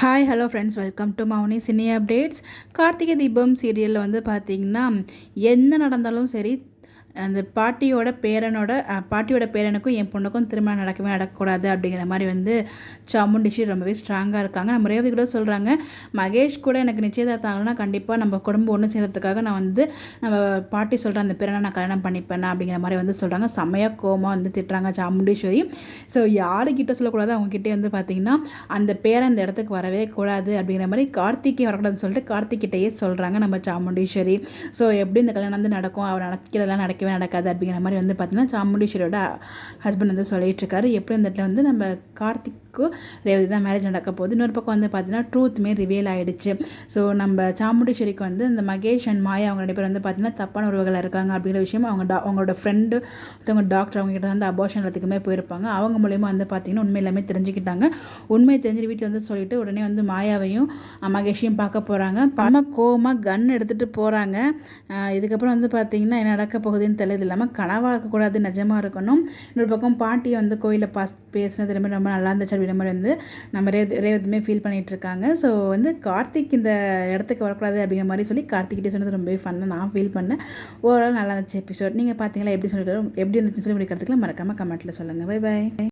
Hi hello friends, welcome to Mouni cine updates. Karthigai Deepam சீரியலில் வந்து பார்த்திங்கன்னா என்ன நடந்தாலும் சரி, அந்த பாட்டியோட பேரனுக்கும் என் பொண்ணுக்கும் திருமணம் நடக்கக்கூடாது அப்படிங்கிற மாதிரி வந்து சாமுண்டிஷி ரொம்பவே ஸ்ட்ராங்காக இருக்காங்க. நம்ம ரேவதி கூட சொல்கிறாங்க, மகேஷ் கூட எனக்கு நிச்சயதார்த்தம் ஆகலைன்னா கண்டிப்பாக நம்ம குடும்பம் ஒன்று செய்கிறதுக்காக நான் வந்து நம்ம பாட்டி சொல்கிற அந்த பேரனை நான் கல்யாணம் பண்ணிப்பேன் அப்படிங்கிற மாதிரி வந்து சொல்கிறாங்க. செம்மையாக கோவமாக வந்து திட்டுறாங்க சாமுண்டீஸ்வரி. ஸோ யாருக்கிட்ட சொல்லக்கூடாது, அவங்ககிட்டே வந்து பார்த்திங்கன்னா அந்த பேரை அந்த இடத்துக்கு வரவே கூடாது அப்படிங்கிற மாதிரி கார்த்திகே வரக்கூடாதுன்னு சொல்லிட்டு கார்த்திகிட்டையே சொல்கிறாங்க நம்ம சாமுண்டீஸ்வரி. ஸோ எப்படி இந்த கல்யாணம் வந்து நடக்கும், அவர் நடக்காது அப்படிங்கிற மாதிரி வந்து பார்த்தீங்கன்னா சாமுண்டீஸ்வரியோட ஹஸ்பண்ட் வந்து சொல்லிட்டு இருக்காரு. எப்படி இந்த இடத்துல வந்து நம்ம கார்த்திக் ரேவதி தான் மேரேஜ் நடக்க போகுது. இன்னொரு பக்கம் வந்து பார்த்தீங்கன்னா ட்ரூத்துமே ரிவீல் ஆகிடுச்சு. ஸோ நம்ம சாமுண்டீஸ்வரிக்கு வந்து இந்த மகேஷ் அண்ட் மாயா அவங்க ரெண்டு பேர் வந்து பார்த்தீங்கன்னா தப்பான உறவுகள் இருக்காங்க அப்படிங்கிற விஷயம் அவங்களோட ஃப்ரெண்டு ஒருத்தவங்க டாக்டர் அவங்ககிட்ட வந்து அபார்ஷன் எல்லாத்துக்குமே போயிருப்பாங்க. அவங்க மூலயமா வந்து பார்த்தீங்கன்னா உண்மை எல்லாமே தெரிஞ்சுக்கிட்டாங்க. உண்மையை தெரிஞ்சு வீட்டில் வந்து சொல்லிட்டு உடனே வந்து மாயாவையும் மகேஷையும் பார்க்க போகிறாங்க. பண கோவமாக கன் எடுத்துகிட்டு போகிறாங்க. இதுக்கப்புறம் வந்து பார்த்தீங்கன்னா என்ன நடக்க போகுதுன்னு தெரியல. இல்லாமல் கனவாக இருக்கக்கூடாது, நிஜமாக இருக்கணும். இன்னொரு பக்கம் பாட்டியை வந்து கோயிலில் பேசினது ரொம்ப நல்லா இருந்துச்சு அப்படின்ற மாதிரி வந்து நம்ம ரேவதியுமே ஃபீல் பண்ணிகிட்டு இருக்காங்க. ஸோ வந்து கார்த்திக் இந்த இடத்துக்கு வரக்கூடாது அப்படிங்கிற மாதிரி சொல்லி கார்த்திக்கிட்டே சொன்னது ரொம்பவே ஃபன்னாக நான் ஃபீல் பண்ணேன். ஓவரால் நல்லா இருந்துச்சு எபிசோட். நீங்கள் பார்த்தீங்களா எப்படி இருந்துச்சுன்னு சொல்லி முடிக்கிறதுக்குலாம் மறக்காமல் கமெண்ட்டில் சொல்லுங்கள். Bye bye.